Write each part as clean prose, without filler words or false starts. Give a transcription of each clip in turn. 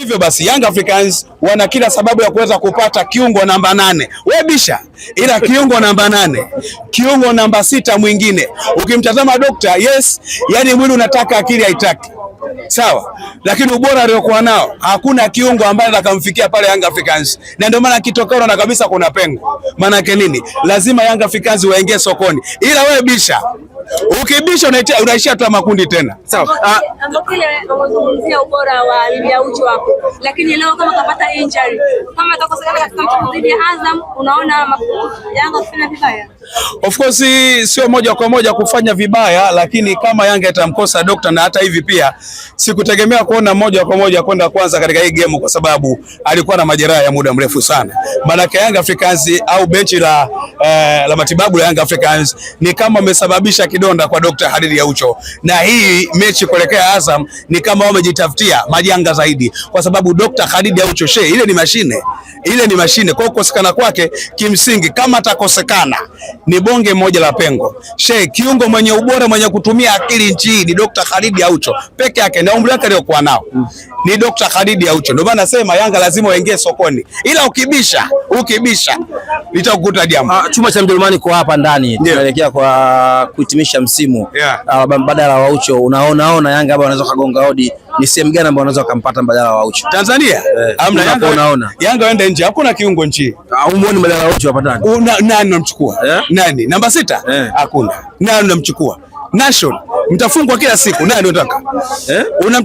Hivyo basi Young Africans wana kila sababu ya kuweza kupata kiungo namba 8. Wewe bisha, ila kiungo namba 8, kiungo namba 6 mwingine. Ukimtazama Dokta, yes, yani mwili unataka akili haitaki. Sawa, lakini ubora aliokuwa nao hakuna kiungo ambaye atakamfikia pale Young Africans, na ndio maana kitokeo na kabisa kuna pengo. Maana yake nini? Lazima Young Africans waingie sokoni, ila wewe bisha, ukibisha unaishia tu makundi tena. Sawa, Ambokile unazungumzia ubora wa Lili Aucho wako, lakini leo kama kapata injury, kama atakosekana katika mchezo dhidi ya Azam, unaona Yanga kufanya vibaya? Of course sio moja kwa moja kufanya vibaya, lakini kama Yanga itamkosa Dokta, na hata hivi pia sikutegemea kuona moja kwa moja kwenda kwanza katika hii game, kwa sababu alikuwa na majeraha ya muda mrefu sana. Maana Young Africans au benchi la matibabu la Young Africans ni kama wamesababisha kidonda kwa Dr. Khalid Aucho, na hii mechi kuelekea Azam ni kama wamejitafutia majanga zaidi, kwa sababu Dr. Khalid Aucho ile ni mashine. Kwa kukosekana kwake kimsingi, kama atakosekana ni bonge moja la pengo. Kiungo mwenye ubora, mwenye kutumia akili nchi hii ni Dr. Khalid Aucho peke yake, na umri wake aliokuwa nao ni Dr. Khalid Aucho. Ndio maana nasema Yanga lazima waingie sokoni, ila ukibisha litakukuta jambo. Chuma cha Mjerumani kwa hapa ndani tunaelekea kwa kuhitimisha msimu. Badala wa Aucho, unaona Yanga hapa wanaweza kagonga hodi, ni sehemu gani ambayo wanaweza kumpata badala wa Aucho? Tanzania hamna. Yanga waende nje, hakuna kiungo nchi. Umuoni badala wa Aucho hapa ndani? Nani unamchukua? Nani namba 6? Hakuna. Nani unamchukua? National mtafungwa kila siku. Nani unataka?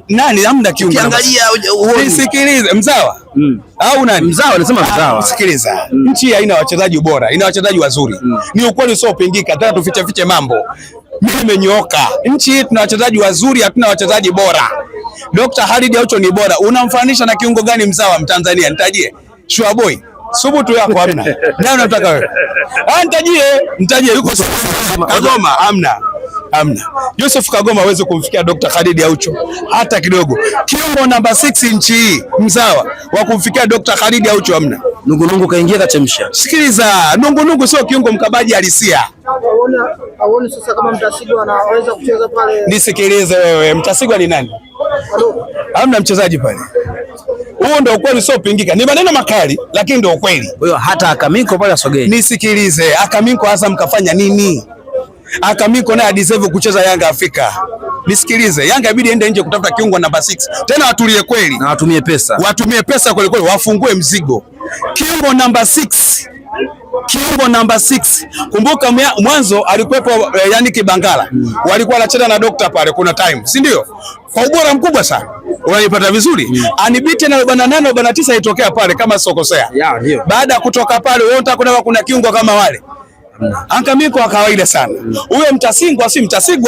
Nani? Hamna kiungo. Ukiangalia Sikiliza, Mzawa au nani? Mzawa, nasema Mzawa. Sikiliza, nchi haina wachezaji bora, ina wachezaji wazuri. Ni ukweli sio pingika, hata tufiche mambo. Mimi nimenyooka. Nchi hii tuna wachezaji wazuri, hatuna wachezaji bora. Dr. Khalid Aucho ni bora. Unamfanisha na kiungo gani Mzawa Mtanzania? Nitajie. Sure boy. Subutu yako hamna. Nani unataka wewe? Nitajie yuko Kagoma hamna. Joseph Kagoma hawezi kumfikia Dr. Khalid Aucho hata kidogo. Kiungo namba 6 nchi hii Mzawa wa kumfikia Dr. Khalid Aucho hamna. Nungunungu kaingia kachemsha. Sikiliza, nungunungu sio kiungo mkabaji halisia. Haoni sasa kama Mtasigwa anaweza kucheza pale. Nisikilize wewe, Mtasigwa ni nani? Hamna mchezaji pale. Huo ndio ukweli, sio pingika. Ni maneno makali lakini ndio ukweli. Kwa hiyo hata Akaminko pale asogee. Nisikilize, Akaminko Azam kafanya nini? Akaminko naye deserve kucheza Yanga Afrika. Nisikilize, Yanga ibidi ende nje kutafuta kiungo namba 6. Tena watulie kweli. Na watumie pesa. Watumie pesa kweli, wafungue mzigo. Kiungo namba 6. Kumbuka mwanzo alikuwepo yani Kibangala. Walikuwa wanacheza na Dokta pale kuna time, si ndio? Kwa ubora mkubwa sana. Unanipata vizuri? Anibite na 48 49 itokea pale kama sokosea. Ndio. Baada ya kutoka pale wewe unataka kuna kiungo kama wale. Akaminko wa kawaida sana. Huyo Mtasigwa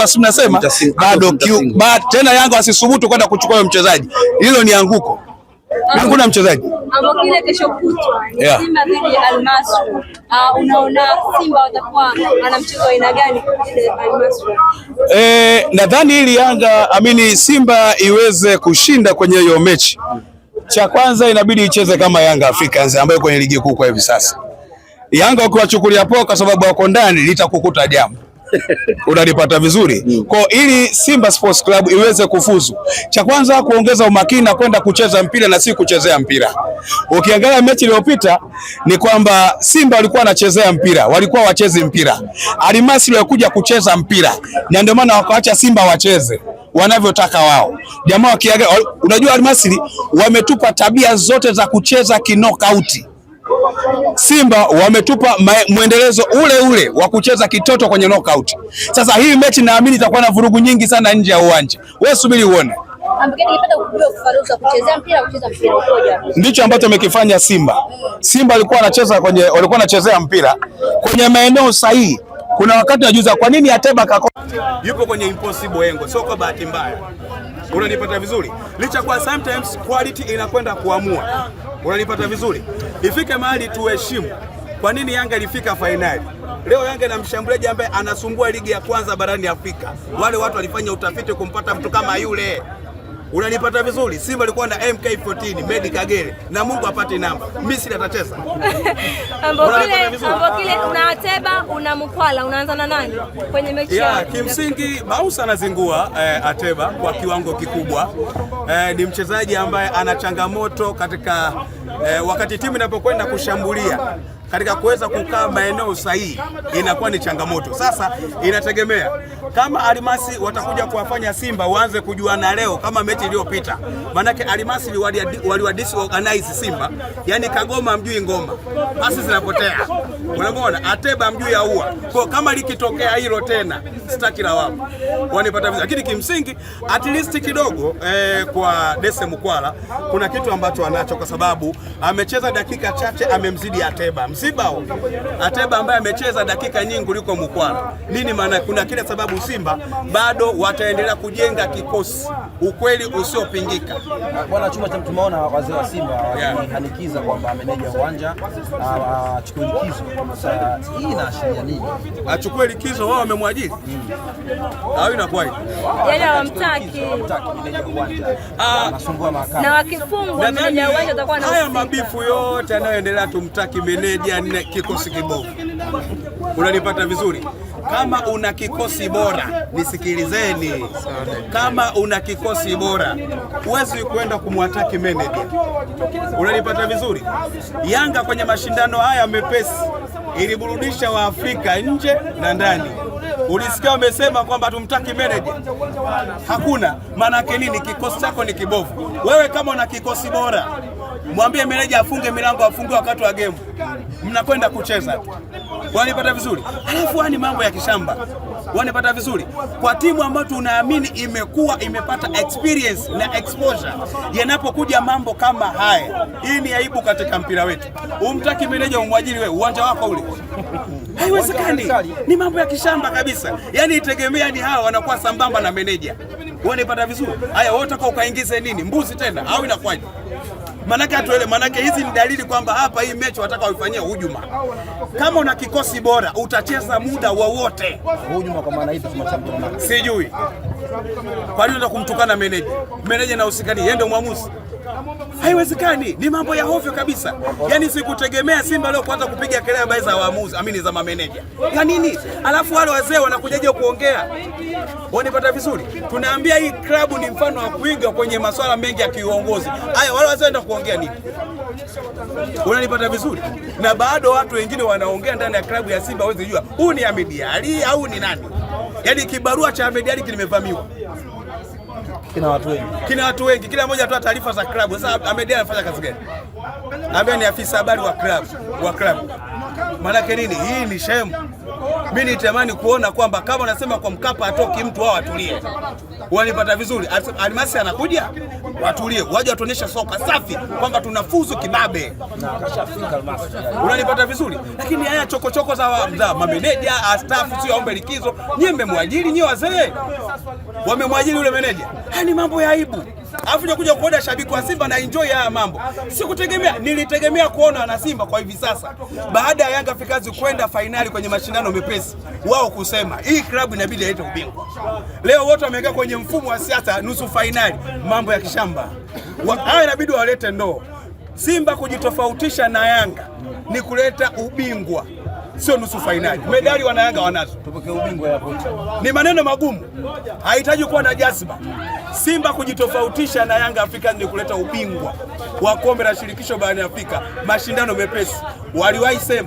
si mnasema bado tena Yanga wasisubutu kwenda kuchukua huyo mchezaji. Hilo ni anguko. Hakuna mchezaji. Ambokile kesho kutwa Simba dhidi ya Al Masry. Unaona Simba watakuwa ana mchezo aina gani dhidi ya Al Masry? Nadhani ili Yanga Simba iweze kushinda kwenye hiyo mechi, cha kwanza inabidi icheze kama Yanga Africans ambayo kwenye ligi kuu kwa hivi sasa. Yanga ukiwachukulia poa kwa sababu wako ndani litakukuta jambo. Unalipata vizuri. Kwa ili Simba Sports Club iweze kufuzu, cha kwanza kuongeza umakini na kwenda kucheza mpira na si kuchezea mpira. Ukiangalia mechi iliyopita ni kwamba Simba walikuwa wanachezea mpira, walikuwa wachezi mpira. Al Masry walikuja kucheza mpira, na ndio maana wakaacha Simba wacheze wanavyotaka wao. Jamaa wakiaga, unajua Al Masry wametupa tabia zote za kucheza knockout. Simba wametupa mwendelezo ule wa kucheza kitoto kwenye knockout. Sasa hii mechi naamini itakuwa na vurugu nyingi sana nje ya uwanja. Wewe subiri uone. Ndicho ambacho amekifanya Simba. Simba walikuwa wanachezea mpira kwenye maeneo sahihi. Kuna wakati najuza kwa nini Ateba yupo kwenye impossible angle, sio kwa bahati mbaya. Unanipata vizuri? Licha kwa sometimes quality inakwenda kuamua. Unanipata vizuri? Ifike mahali tuheshimu. Kwa nini Yanga ilifika finali? Leo Yanga na mshambuliaji ambaye anasumbua ligi ya kwanza barani Afrika. Wale watu walifanya utafiti kumpata mtu kama yule. Unanipata vizuri? Simba alikuwa na MK14 Medi Kagere na Mungu apate namba. Misri atacheza. Ambokile una Ateba, una Mkwala, unaanza na nani kwenye mechi yako? Kimsingi Bausa anazingua Ateba kwa kiwango kikubwa. Ni mchezaji ambaye ana changamoto katika wakati timu inapokwenda kushambulia, katika kuweza kukaa maeneo sahihi inakuwa ni changamoto. Sasa inategemea kama Almasi watakuja kuwafanya Simba waanze kujuana leo kama mechi iliyopita. Manake Almasi waliwa disorganize Simba, yani Kagoma mjui ngoma, basi zinapotea. Unaona Ateba mjui aua. Kwa kama likitokea hilo tena sitaki lawama. Wanipata vizuri. Lakini kimsingi at least kidogo kwa Dese Mkwala kuna kitu ambacho anacho, kwa sababu amecheza dakika chache amemzidi Ateba. Msibao Ateba ambaye amecheza dakika nyingi kuliko Mkwala. Nini maana? Kuna kile sababu Simba bado wataendelea kujenga kikosi, ukweli usiopingika. Bwana Chuma, tumeona wazee wa Simba wakihanikiza kwamba meneja uwanja achukue likizo. Sasa hii inaashiria nini? Achukue likizo, wao wamemwajiri au inakuwaje? Yaani hawamtaki meneja uwanja, anasumbua mahakama, na wakifungwa meneja uwanja atakuwa na haya mabifu yote yanayoendelea. Tumtaki meneja ni kikosi kibovu. Unanipata vizuri? Kama una kikosi bora, nisikilizeni, kama una kikosi bora huwezi kwenda kumwataki meneja. Unanipata vizuri? Yanga kwenye mashindano haya mepesi iliburudisha Waafrika nje na ndani. Ulisikia wamesema kwamba tumtaki meneja? Hakuna. Maana yake nini? Kikosi chako ni kibovu. Wewe kama una kikosi bora, mwambie meneja afunge milango, afungue wakati wa game, mnakwenda kucheza. Wanipata vizuri? Halafu ni mambo ya kishamba. Wanipata vizuri? Kwa timu ambayo tunaamini imepata experience na exposure, yanapokuja mambo kama haya, hii ni aibu katika mpira wetu. Umtaki meneja umwajiri wewe uwanja wako ule? Haiwezekani. Ni mambo ya kishamba kabisa. Yaani itegemea ni hawa wanakuwa sambamba na meneja. Wanipata vizuri? Haya wote kwa ukaingize nini? Mbuzi tena au inakuwaje? Manake atuele, manake hizi ni dalili kwamba hapa hii mechi wataka waifanyie hujuma. Kama una kikosi bora utacheza muda wowote. Hujuma kwa maana hivi tunachambua. Sijui. Kwa nini unataka kumtukana meneja? Meneja na usikani yeye ndio mwamuzi. Haiwezekani, ni mambo ya hovyo kabisa. Yaani sikutegemea Simba leo kwanza kupiga kelele mbaya za waamuzi, amini za mameneja. Ya nini? Alafu wale wazee wanakujaje kuongea? Wanipata vizuri? Tunaambia hii klabu ni mfano wa kuiga kwenye masuala mengi ya kiuongozi. Haya wale wazee wanaenda kuongea nini? Unanipata vizuri? Na bado watu wengine wanaongea ndani ya klabu ya Simba, hawezi jua huu ni Ahmed Ally au ni nani. Yaani kibarua cha Ahmed Ally kimevamiwa. Kina watu wengi, kila mmoja atoa taarifa za klabu. Sasa Ahmed Ally anafanya kazi gani? Ambaye ni afisa habari wa klabu. Maana yake nini? Hii ni shame. Mimi nitamani kuona kwamba kama unasema kwa Mkapa atoki mtu wao atulie. Wanipata vizuri? Almasi anakuja, watulie, waje watuonesha soka safi kwamba tunafuzu kibabe. Unanipata vizuri? Lakini haya chokochoko za mameneja, staff sio aombe likizo. Nyie mmemwajiri, nyie wazee wamemwajiri yule meneja. Haya ni mambo ya aibu. Alafu kuja kuona shabiki wa Simba na enjoy haya mambo. Sikutegemea, nilitegemea kuona wana Simba kwa hivi sasa, baada ya Yanga Africans kwenda fainali kwenye mashindano mepesi, wao kusema hii klabu inabidi ilete ubingwa. Leo wote wamekaa kwenye mfumo wa siasa, nusu fainali, mambo ya kishamba. Haya inabidi walete ndoo. Simba kujitofautisha na Yanga ni kuleta ubingwa, sio nusu fainali. Medali wana Yanga wanazo. Tupokee ubingwa ya pocha. Ni maneno magumu. Hahitaji kuwa na jazba. Simba kujitofautisha na Yanga Africans ni kuleta ubingwa wa kombe la shirikisho barani Afrika, mashindano mepesi. Waliwahi sema